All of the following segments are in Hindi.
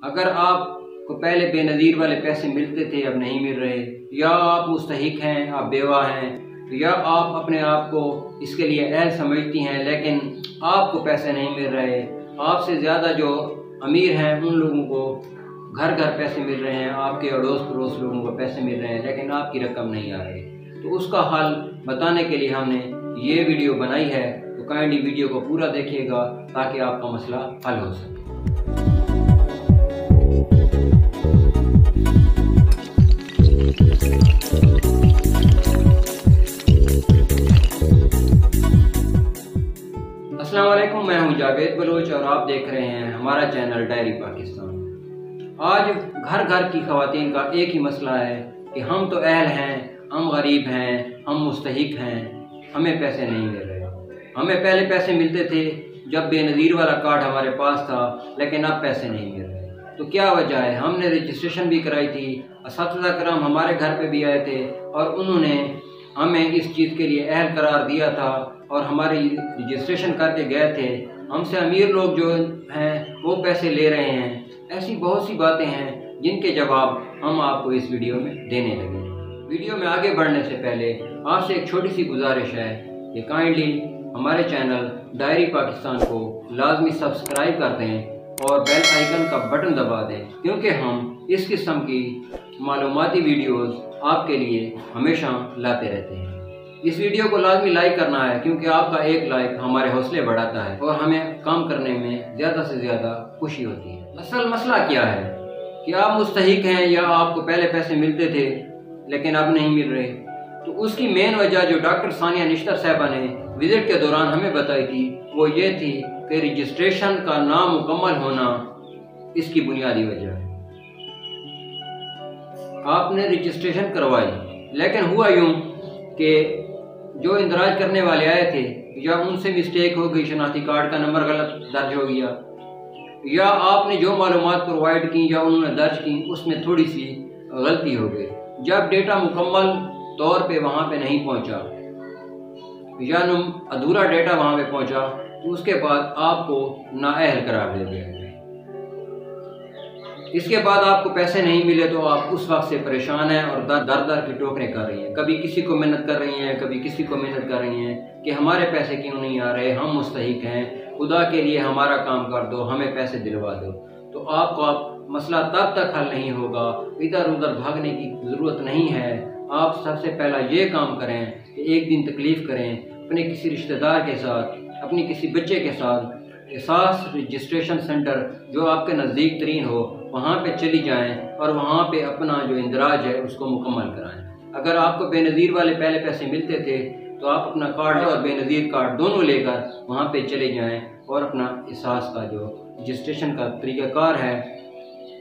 अगर आपको पहले बेनज़ीर वाले पैसे मिलते थे, अब नहीं मिल रहे, या आप मुस्तहिक हैं, आप बेवा हैं, या आप अपने आप को इसके लिए अहल समझती हैं लेकिन आपको पैसे नहीं मिल रहे, आपसे ज़्यादा जो अमीर हैं उन लोगों को घर घर पैसे मिल रहे हैं, आपके अड़ोस पड़ोस लोगों को पैसे मिल रहे हैं लेकिन आपकी रकम नहीं आ रही, तो उसका हल बताने के लिए हमने ये वीडियो बनाई है। तो काइंडली वीडियो को पूरा देखिएगा ताकि आपका मसला हल हो सके। अस्सलाम वालेकुम, मैं हूं जावेद बलोच और आप देख रहे हैं हमारा चैनल डायरी पाकिस्तान। आज घर घर की ख़वातीन का एक ही मसला है कि हम तो अहल हैं, हम गरीब हैं, हम मुस्तहिक हैं, हमें पैसे नहीं मिल रहे। हमें पहले पैसे मिलते थे जब बेनज़ीर वाला कार्ड हमारे पास था, लेकिन अब पैसे नहीं मिल रहे। तो क्या वजह है? हमने रजिस्ट्रेशन भी कराई थी, असातिज़ा कराम हमारे घर पे भी आए थे और उन्होंने हमें इस चीज़ के लिए अहल करार दिया था और हमारी रजिस्ट्रेशन करके गए थे। हमसे अमीर लोग जो हैं वो पैसे ले रहे हैं। ऐसी बहुत सी बातें हैं जिनके जवाब हम आपको इस वीडियो में देने लगे। वीडियो में आगे बढ़ने से पहले आपसे एक छोटी सी गुजारिश है कि काइंडली हमारे चैनल डायरी पाकिस्तान को लाजमी सब्सक्राइब कर दें और बेल आइकन का बटन दबा दें, क्योंकि हम इस किस्म की मालूमाती वीडियोस आपके लिए हमेशा लाते रहते हैं। इस वीडियो को लाजमी लाइक करना है, क्योंकि आपका एक लाइक हमारे हौसले बढ़ाता है और हमें काम करने में ज़्यादा से ज़्यादा खुशी होती है। असल मसला क्या है कि आप मुस्तहिक हैं या आपको पहले पैसे मिलते थे लेकिन अब नहीं मिल रहे। तो उसकी मेन वजह जो डॉक्टर सानिया निश्तर साहबा ने विजिट के दौरान हमें बताई थी वो ये थी कि रजिस्ट्रेशन का नामुकम्मल होना इसकी बुनियादी वजह है। आपने रजिस्ट्रेशन करवाई लेकिन हुआ यूं कि जो इंदराज करने वाले आए थे या उनसे मिस्टेक हो गई, शनाख्ती कार्ड का नंबर गलत दर्ज हो गया, या आपने जो मालूमात प्रोवाइड की या उन्होंने दर्ज की उसमें थोड़ी सी गलती हो गई। जब डेटा मुकम्मल तौर पे वहाँ पे नहीं पहुँचा या अधूरा डेटा वहाँ पे पहुँचा, तो उसके बाद आपको नाअहल करार दे दिया गया। इसके बाद आपको पैसे नहीं मिले तो आप उस वक्त से परेशान हैं और दर दर की टोकरें कर रही हैं। कभी किसी को मिन्नत कर रही हैं, कभी किसी को मिन्नत कर रही हैं कि हमारे पैसे क्यों नहीं आ रहे, हम मुस्तहिक हैं, खुदा के लिए हमारा काम कर दो, हमें पैसे दिलवा दो। तो आपका मसला तब तक हल नहीं होगा, इधर उधर भागने की ज़रूरत नहीं है। आप सबसे पहला ये काम करें कि एक दिन तकलीफ़ करें, अपने किसी रिश्तेदार के साथ, अपनी किसी बच्चे के साथ एहसास रजिस्ट्रेशन सेंटर जो आपके नज़दीक तरीन हो वहाँ पे चली जाएं और वहाँ पे अपना जो इंदराज है उसको मुकम्मल कराएं। अगर आपको बेनज़ीर वाले पहले पैसे मिलते थे तो आप अपना कार्ड और बेनज़ीर कार्ड दोनों लेकर वहाँ पे चले जाएं और अपना एहसास का जो रजिस्ट्रेशन का तरीक़ाकार है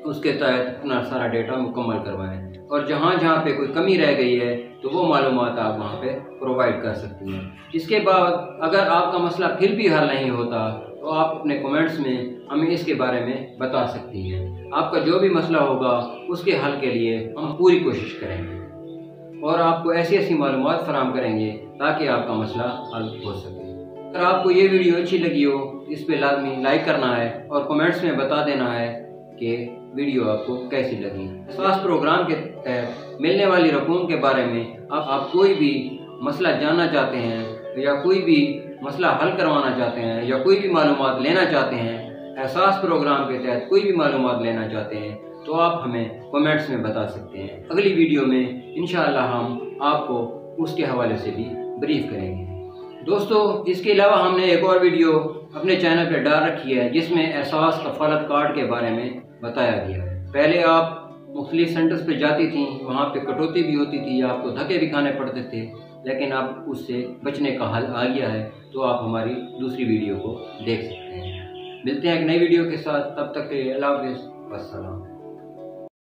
उसके तहत अपना सारा डेटा मुकम्मल करवाएं। और जहाँ जहाँ पे कोई कमी रह गई है तो वो मालूमात आप वहाँ पे प्रोवाइड कर सकती हैं। इसके बाद अगर आपका मसला फिर भी हल नहीं होता तो आप अपने कमेंट्स में हमें इसके बारे में बता सकती हैं। आपका जो भी मसला होगा उसके हल के लिए हम पूरी कोशिश करेंगे और आपको ऐसी ऐसी मालूमात फराहम करेंगे ताकि आपका मसला हल हो सके। अगर आपको ये वीडियो अच्छी लगी हो इस पर लाजमी लाइक करना है और कमेंट्स में बता देना है कि वीडियो आपको कैसी लगी। एहसास प्रोग्राम के तहत मिलने वाली रकूम के बारे में आप कोई भी मसला जानना चाहते हैं या कोई भी मसला हल करवाना चाहते हैं या कोई भी मालूमात लेना चाहते हैं, एहसास प्रोग्राम के तहत कोई भी मालूमात लेना चाहते हैं, तो आप हमें कमेंट्स में बता सकते हैं। अगली वीडियो में इंशाअल्लाह हम आपको उसके हवाले से भी ब्रीफ करेंगे। दोस्तों, इसके अलावा हमने एक और वीडियो अपने चैनल पर डाल रखी है जिसमें एहसास कफालत कार्ड के बारे में बताया गया है। पहले आप मुख्तलिफ सेंटर्स पे जाती थी, वहाँ पे कटौती भी होती थी, आपको धक्के भी खाने पड़ते थे, लेकिन अब उससे बचने का हल आ गया है। तो आप हमारी दूसरी वीडियो को देख सकते हैं। मिलते हैं एक नई वीडियो के साथ, तब तक के लिए अल्लाह हाफ़िज़, वस्सलाम।